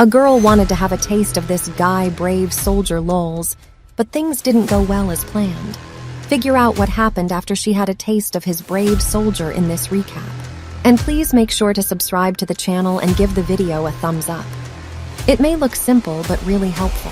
A girl wanted to have a taste of this guy brave soldier lols, but things didn't go well as planned. Figure out what happened after she had a taste of his brave soldier in this recap. And please make sure to subscribe to the channel and give the video a thumbs up. It may look simple, but really helpful.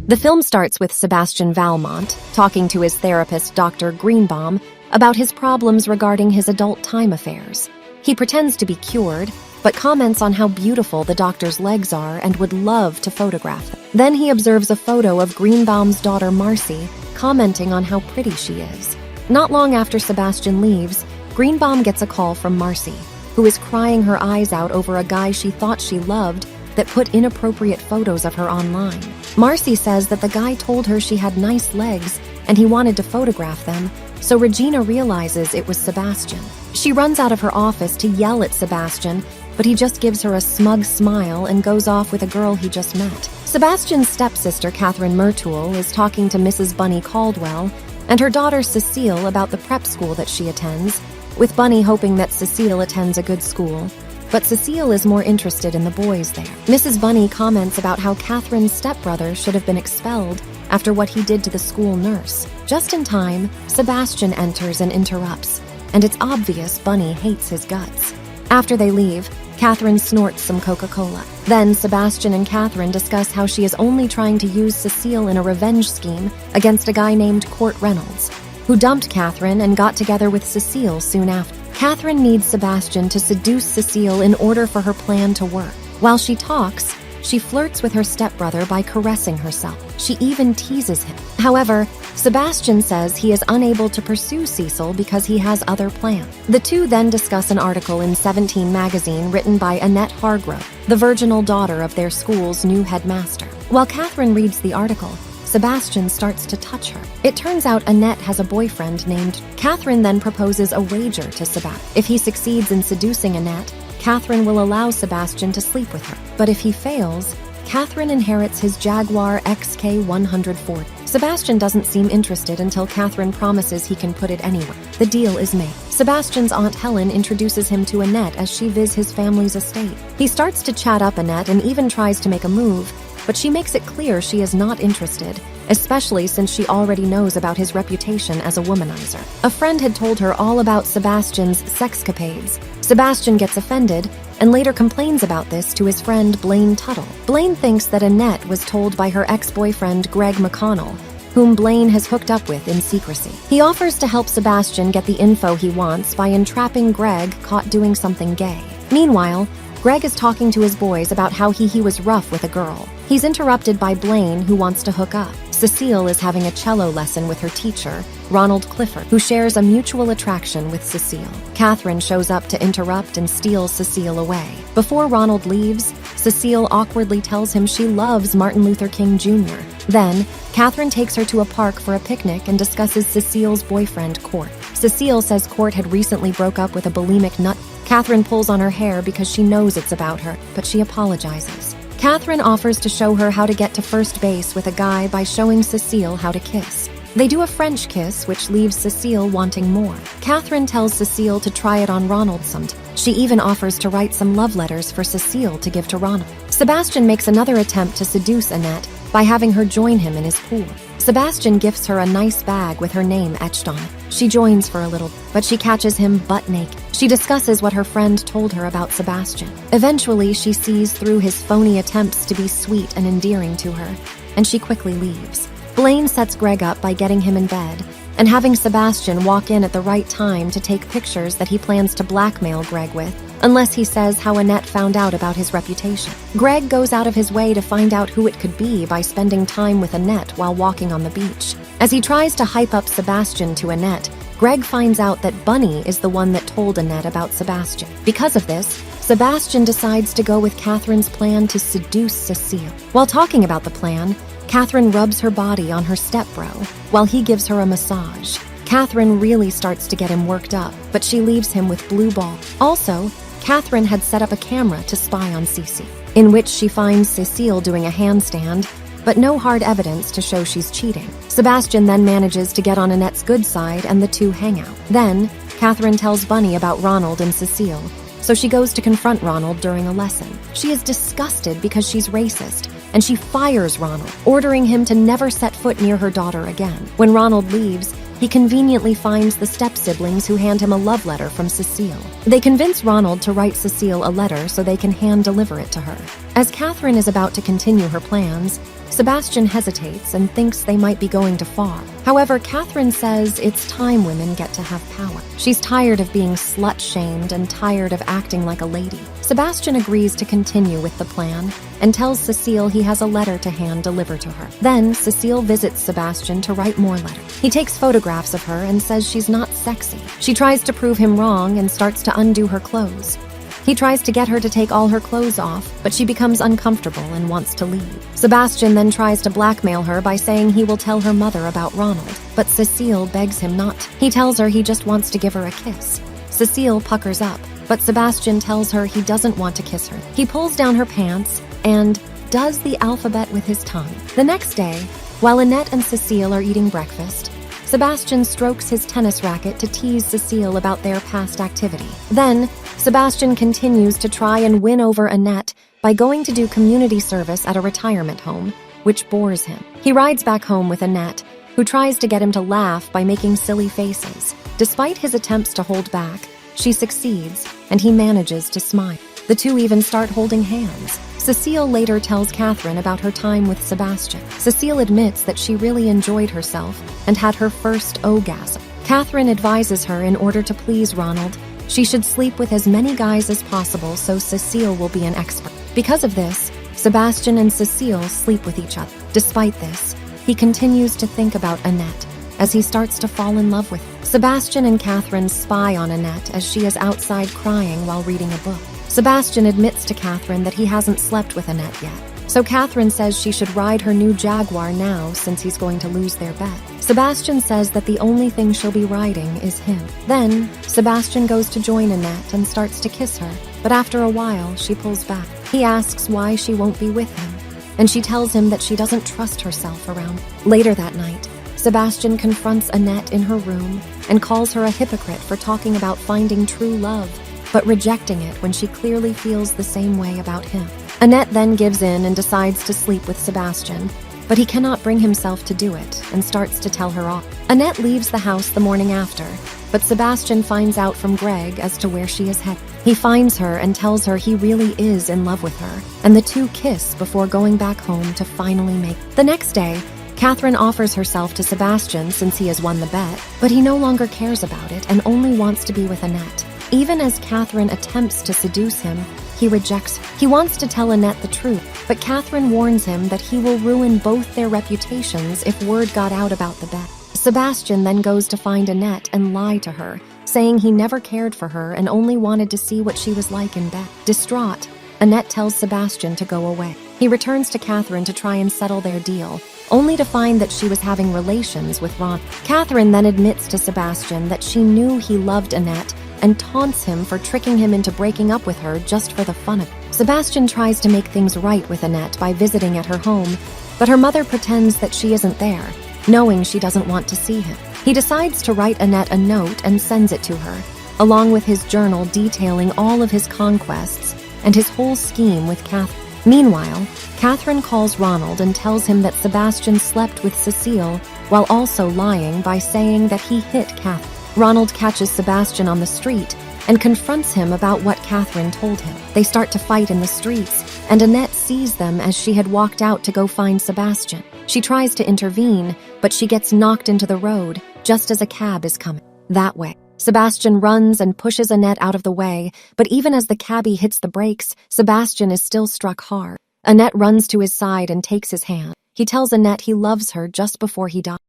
The film starts with Sebastian Valmont talking to his therapist, Dr. Greenbaum, about his problems regarding his adult time affairs. He pretends to be cured, but comments on how beautiful the doctor's legs are and would love to photograph them. Then he observes a photo of Greenbaum's daughter, Marcy, commenting on how pretty she is. Not long after Sebastian leaves, Greenbaum gets a call from Marcy, who is crying her eyes out over a guy she thought she loved that put inappropriate photos of her online. Marcy says that the guy told her she had nice legs and he wanted to photograph them, so Regina realizes it was Sebastian. She runs out of her office to yell at Sebastian, but he just gives her a smug smile and goes off with a girl he just met. Sebastian's stepsister, Catherine Murtool, is talking to Mrs. Bunny Caldwell and her daughter Cecile about the prep school that she attends, with Bunny hoping that Cecile attends a good school. But Cecile is more interested in the boys there. Mrs. Bunny comments about how Catherine's stepbrother should have been expelled after what he did to the school nurse. Just in time, Sebastian enters and interrupts, and it's obvious Bunny hates his guts. After they leave, Catherine snorts some Coca-Cola. Then Sebastian and Catherine discuss how she is only trying to use Cecile in a revenge scheme against a guy named Court Reynolds, who dumped Catherine and got together with Cecile soon after. Catherine needs Sebastian to seduce Cecile in order for her plan to work. While she talks, she flirts with her stepbrother by caressing herself. She even teases him. However, Sebastian says he is unable to pursue Cecil because he has other plans. The two then discuss an article in 17 magazine written by Annette Hargrove, the virginal daughter of their school's new headmaster. While Catherine reads the article, Sebastian starts to touch her. It turns out Annette has a boyfriend named. Catherine then proposes a wager to Sebastian. If he succeeds in seducing Annette, Catherine will allow Sebastian to sleep with her. But if he fails, Catherine inherits his Jaguar XK140. Sebastian doesn't seem interested until Catherine promises he can put it anywhere. The deal is made. Sebastian's Aunt Helen introduces him to Annette as she visits his family's estate. He starts to chat up Annette and even tries to make a move, but she makes it clear she is not interested, especially since she already knows about his reputation as a womanizer. A friend had told her all about Sebastian's sexcapades. Sebastian gets offended and later complains about this to his friend Blaine Tuttle. Blaine thinks that Annette was told by her ex-boyfriend Greg McConnell, whom Blaine has hooked up with in secrecy. He offers to help Sebastian get the info he wants by entrapping Greg caught doing something gay. Meanwhile, Greg is talking to his boys about how he was rough with a girl. He's interrupted by Blaine, who wants to hook up. Cecile is having a cello lesson with her teacher, Ronald Clifford, who shares a mutual attraction with Cecile. Catherine shows up to interrupt and steals Cecile away. Before Ronald leaves, Cecile awkwardly tells him she loves Martin Luther King Jr. Then, Catherine takes her to a park for a picnic and discusses Cecile's boyfriend, Court. Cecile says Court had recently broke up with a bulimic nut. Catherine pulls on her hair because she knows it's about her, but she apologizes. Catherine offers to show her how to get to first base with a guy by showing Cecile how to kiss. They do a French kiss, which leaves Cecile wanting more. Catherine tells Cecile to try it on Ronald sometime. She even offers to write some love letters for Cecile to give to Ronald. Sebastian makes another attempt to seduce Annette by having her join him in his pool. Sebastian gifts her a nice bag with her name etched on it. She joins for a little, but she catches him butt naked. She discusses what her friend told her about Sebastian. Eventually, she sees through his phony attempts to be sweet and endearing to her, and she quickly leaves. Blaine sets Greg up by getting him in bed and having Sebastian walk in at the right time to take pictures that he plans to blackmail Greg with, unless he says how Annette found out about his reputation. Greg goes out of his way to find out who it could be by spending time with Annette while walking on the beach. As he tries to hype up Sebastian to Annette, Greg finds out that Bunny is the one that told Annette about Sebastian. Because of this, Sebastian decides to go with Catherine's plan to seduce Cecile. While talking about the plan, Catherine rubs her body on her stepbro while he gives her a massage. Catherine really starts to get him worked up, but she leaves him with blue ball. Also, Catherine had set up a camera to spy on Cece, in which she finds Cecile doing a handstand, but no hard evidence to show she's cheating. Sebastian then manages to get on Annette's good side and the two hang out. Then, Catherine tells Bunny about Ronald and Cecile, so she goes to confront Ronald during a lesson. She is disgusted because she's racist, and she fires Ronald, ordering him to never set foot near her daughter again. When Ronald leaves, he conveniently finds the step-siblings who hand him a love letter from Cecile. They convince Ronald to write Cecile a letter so they can hand-deliver it to her. As Catherine is about to continue her plans, Sebastian hesitates and thinks they might be going too far. However, Catherine says it's time women get to have power. She's tired of being slut-shamed and tired of acting like a lady. Sebastian agrees to continue with the plan and tells Cecile he has a letter to hand-deliver to her. Then, Cecile visits Sebastian to write more letters. He takes photographs of her and says she's not sexy. She tries to prove him wrong and starts to undo her clothes. He tries to get her to take all her clothes off, but she becomes uncomfortable and wants to leave. Sebastian then tries to blackmail her by saying he will tell her mother about Ronald, but Cecile begs him not. He tells her he just wants to give her a kiss. Cecile puckers up, but Sebastian tells her he doesn't want to kiss her. He pulls down her pants and does the alphabet with his tongue. The next day, while Annette and Cecile are eating breakfast, Sebastian strokes his tennis racket to tease Cecile about their past activity. Then, Sebastian continues to try and win over Annette by going to do community service at a retirement home, which bores him. He rides back home with Annette, who tries to get him to laugh by making silly faces. Despite his attempts to hold back, she succeeds, and he manages to smile. The two even start holding hands. Cecile later tells Catherine about her time with Sebastian. Cecile admits that she really enjoyed herself and had her first orgasm. Catherine advises her in order to please Ronald, she should sleep with as many guys as possible so Cecile will be an expert. Because of this, Sebastian and Cecile sleep with each other. Despite this, he continues to think about Annette as he starts to fall in love with her. Sebastian and Catherine spy on Annette as she is outside crying while reading a book. Sebastian admits to Catherine that he hasn't slept with Annette yet, so Catherine says she should ride her new Jaguar now since he's going to lose their bet. Sebastian says that the only thing she'll be riding is him. Then, Sebastian goes to join Annette and starts to kiss her, but after a while, she pulls back. He asks why she won't be with him, and she tells him that she doesn't trust herself around. Later that night, Sebastian confronts Annette in her room and calls her a hypocrite for talking about finding true love, but rejecting it when she clearly feels the same way about him. Annette then gives in and decides to sleep with Sebastian, but he cannot bring himself to do it and starts to tell her off. Annette leaves the house the morning after, but Sebastian finds out from Greg as to where she is headed. He finds her and tells her he really is in love with her, and the two kiss before going back home to finally make. The next day, Catherine offers herself to Sebastian since he has won the bet, but he no longer cares about it and only wants to be with Annette. Even as Catherine attempts to seduce him, he rejects her. He wants to tell Annette the truth, but Catherine warns him that he will ruin both their reputations if word got out about the bet. Sebastian then goes to find Annette and lie to her, saying he never cared for her and only wanted to see what she was like in bed. Distraught, Annette tells Sebastian to go away. He returns to Catherine to try and settle their deal, only to find that she was having relations with Ron. Catherine then admits to Sebastian that she knew he loved Annette and taunts him for tricking him into breaking up with her just for the fun of it. Sebastian tries to make things right with Annette by visiting at her home, but her mother pretends that she isn't there, knowing she doesn't want to see him. He decides to write Annette a note and sends it to her, along with his journal detailing all of his conquests and his whole scheme with Catherine. Meanwhile, Catherine calls Ronald and tells him that Sebastian slept with Cecile while also lying by saying that he hit Catherine. Ronald catches Sebastian on the street and confronts him about what Catherine told him. They start to fight in the streets, and Annette sees them as she had walked out to go find Sebastian. She tries to intervene, but she gets knocked into the road just as a cab is coming that way. Sebastian runs and pushes Annette out of the way, but even as the cabbie hits the brakes, Sebastian is still struck hard. Annette runs to his side and takes his hand. He tells Annette he loves her just before he dies.